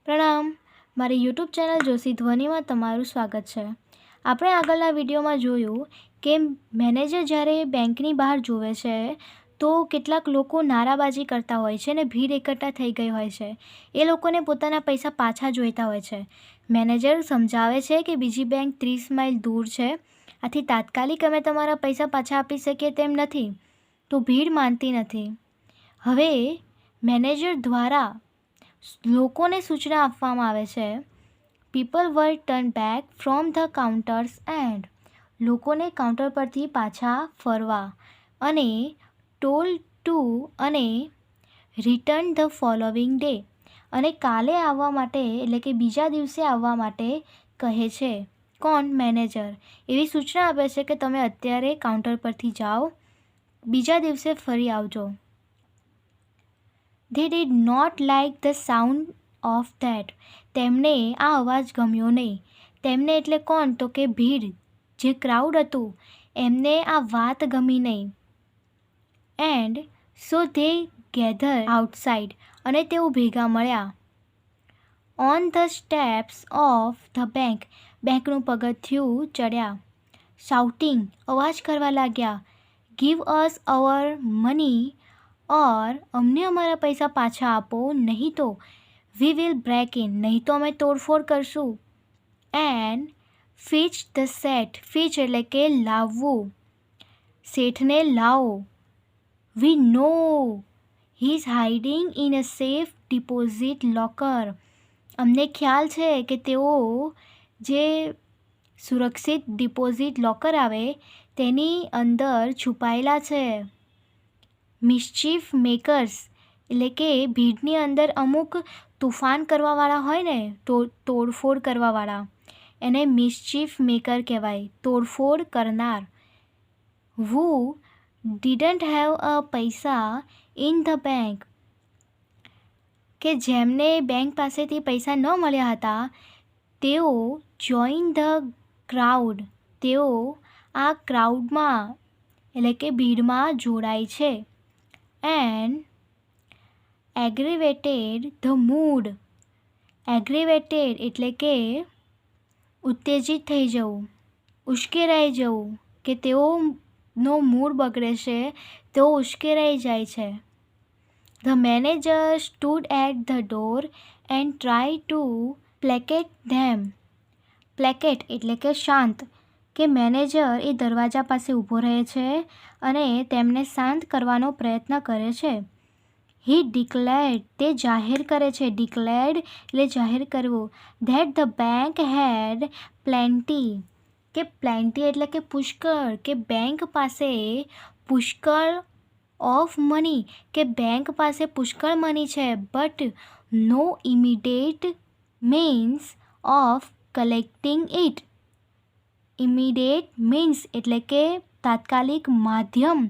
પ્રણામ, મારી YouTube channel Joshi ધ્વનિમાં તમારું સ્વાગત છે. આપણે આગળના વિડીયોમાં જોયું કે મેનેજર જ્યારે બેંકની બહાર જુએ છે તો કેટલાક લોકો નારાબાજી કરતા હોય છે અને ભીડ એકઠા થઈ ગઈ હોય છે. એ લોકોને પોતાના પૈસા પાછા જોઈતા હોય છે. મેનેજર સમજાવે છે કે બીજી બેંક 30 માઇલ દૂર છે, આથી તાત્કાલિક અમે તમારા પૈસા પાછા આપી શકીએ તેમ નથી. તો ભીડ માનતી નથી. હવે મેનેજર દ્વારા લોકોને સૂચના આપવામાં આવે છે. People var turn back from the counters and લોકોને કાઉન્ટર પરથી પાછા ફરવા અને ટોલ ટુ અને રિટર્ન ધ ફોલોવિંગ ડે અને કાલે આવવા માટે એટલે કે બીજા દિવસે આવવા માટે કહે છે. કોણ? મેનેજર એવી સૂચના આપે છે કે તમે અત્યારે કાઉન્ટર પરથી જાઓ, બીજા દિવસે ફરી આવજો. They did not like the sound of that. તેમને આ અવાજ ગમ્યો નહીં. તેમને એટલે કોણ? તો કે ભીડ, જે ક્રાઉડ હતું એમને આ વાત ગમી નહીં. And so they gather outside અને તેઓ ભેગા મળ્યા. On the steps of the bank બેંકનું પગથિયું ચડ્યા. શાઉટિંગ અવાજ કરવા લાગ્યા. ગીવ અસ અવર મની ઓર અમને અમારા પૈસા પાછા આપો, નહીં તો વી વિલ બ્રેક ઇન, નહીં તો અમે તોડફોડ કરશું. And fetch the set, fetch એટલે કે લાવવું, શેઠને લાવો. We know he is hiding in a safe deposit locker. અમને ખ્યાલ છે કે તેઓ જે સુરક્ષિત ડિપોઝિટ લોકર આવે તેની અંદર છુપાયેલા છે. મિસ્ચીફ મેકર્સ એટલે કે ભીડની અંદર અમુક તોફાન કરવાવાળા હોય ને, તોડફોડ કરવાવાળા, એને મિસ્ચીફ મેકર કહેવાય, તોડફોડ કરનાર. વુ ડીડન્ટ હેવ અ પૈસા ઇન ધ બેંક કે જેમને બેંક પાસેથી પૈસા ન મળ્યા હતા તેઓ જોઈન ધ ક્રાઉડ, તેઓ આ ક્રાઉડમાં એટલે કે ભીડમાં જોડાય છે. એન્ડ એગ્રીવેટેડ ધ મૂડ, એગ્રીવેટેડ એટલે કે ઉત્તેજિત થઈ જવું, ઉશ્કેરાઈ જવું, કે તેઓનો મૂડ બગડે છે, તેઓ ઉશ્કેરાઈ જાય છે. The manager stood at the door and try to placate them. Placate એટલે કે શાંત, કે મેનેજર એ દરવાજા પાસે ઊભો રહે છે અને તેમને શાંત કરવાનો પ્રયત્ન કરે છે. હી ડિક્લેર્ડ, તે જાહેર કરે છે, ડિક્લેર્ડ એટલે જાહેર કરવું, that the bank had plenty, કે પ્લેન્ટી એટલે કે પુષ્કળ, કે બેંક પાસે પુષ્કળ ઓફ મની, કે બેંક પાસે પુષ્કળ મની છે. But no immediate means of collecting it. Immediate means એટલે કે તાત્કાલિક માધ્યમ,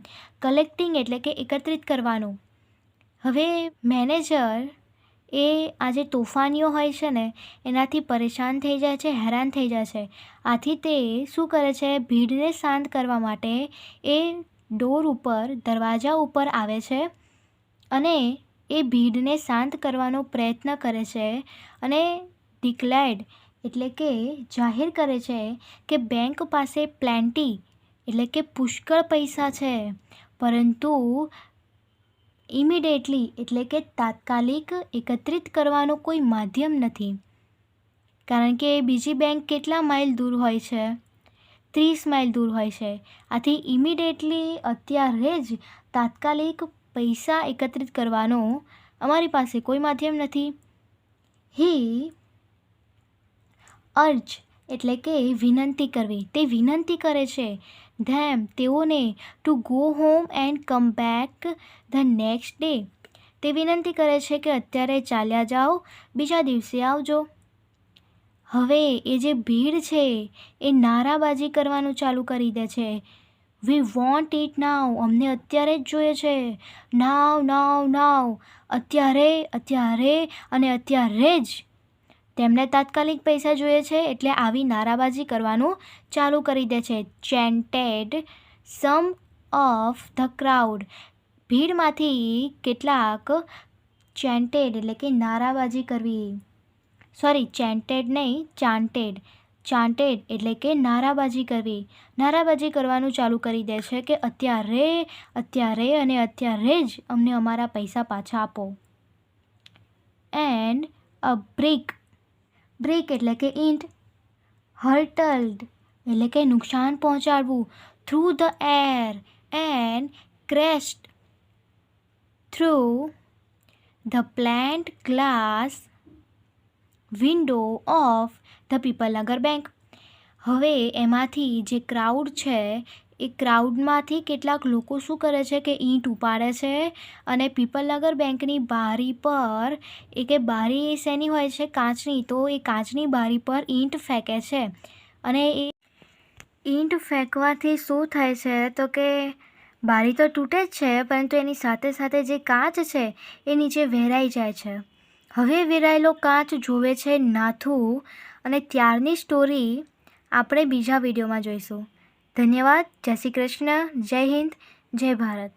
કલેક્ટિંગ એટલે કે એકત્રિત કરવાનું. હવે મેનેજર એ આ જે તોફાનીઓ હોય છે ને એનાથી પરેશાન થઈ જાય છે, હેરાન થઈ જાય છે. આથી તે શું કરે છે? ભીડને શાંત કરવા માટે એ ડોર ઉપર, દરવાજા ઉપર આવે છે અને એ ભીડને શાંત કરવાનો પ્રયત્ન કરે છે અને ડિક્લેર્ડ એટલે કે જાહેર કરે છે કે બેંક પાસે પ્લેન્ટી એટલે કે પુષ્કળ પૈસા છે, પરંતુ ઇમિડિયેટલી એટલે કે તાત્કાલિક એકત્રિત કરવાનો કોઈ માધ્યમ નથી. કારણ કે બીજી બેંક કેટલા માઇલ દૂર હોય છે? 30 માઇલ દૂર હોય છે. આથી ઇમિડિયેટલી અત્યારે જ તાત્કાલિક પૈસા એકત્રિત કરવાનો અમારી પાસે કોઈ માધ્યમ નથી. હી અર્જ એટલે કે વિનંતી કરવી, તે વિનંતી કરે છે. ધેમ તેઓને to go home and come back the next day, તે વિનંતી કરે છે કે અત્યારે ચાલ્યા જાઓ, બીજા દિવસે આવજો. હવે એ જે ભીડ છે એ નારાબાજી કરવાનું ચાલુ કરી દે છે. વી વોન્ટ ઇટ નાવ, અમને અત્યારે જ જોઈએ છે. નાવ નાવ નાવ, અત્યારે અત્યારે અને અત્યારે જ. તેમને તાત્કાલિક પૈસા જોઈએ છે એટલે આવી નારાબાજી કરવાનું ચાલુ કરી દે છે. ચેન્ટેડ સમ ઓફ ધ ક્રાઉડ, ભીડમાંથી કેટલાક ચેન્ટેડ એટલે કે નારાબાજી કરવી. ચેન્ટેડ નહીં, ચાન્ટેડ એટલે કે નારાબાજી કરવી. નારાબાજી કરવાનું ચાલુ કરી દે છે કે અત્યારે જ અમને અમારા પૈસા પાછા આપો. એન્ડ અ બ્રેક એટલે કે ઈંટ. હર્ટલડ એટલે કે નુકસાન પહોંચાડવું. Through the air and crashed through the plant glass window of the Pipalnagar bank. હવે એમાંથી જે ક્રાઉડ છે એ ક્રાઉડમાંથી કેટલાક લોકો શું કરે છે કે ઈંટ ઉપાડે છે અને પીપલનગર બેંકની બારી પર, એ કે બારી શેની હોય છે? કાચની. તો એ કાચની બારી પર ઈંટ ફેંકે છે અને એ ઈંટ ફેંકવાથી શું થાય છે તો કે બારી તો તૂટે જ છે, પરંતુ એની સાથે સાથે જે કાચ છે એ નીચે વેરાઈ જાય છે. હવે વેરાયેલો કાચ જોવે છે નાથુ, અને ત્યારની સ્ટોરી આપણે બીજા વિડીયોમાં જોઈશું. ધન્યવાદ. જય શ્રી કૃષ્ણ. જય હિન્દ. જય ભારત.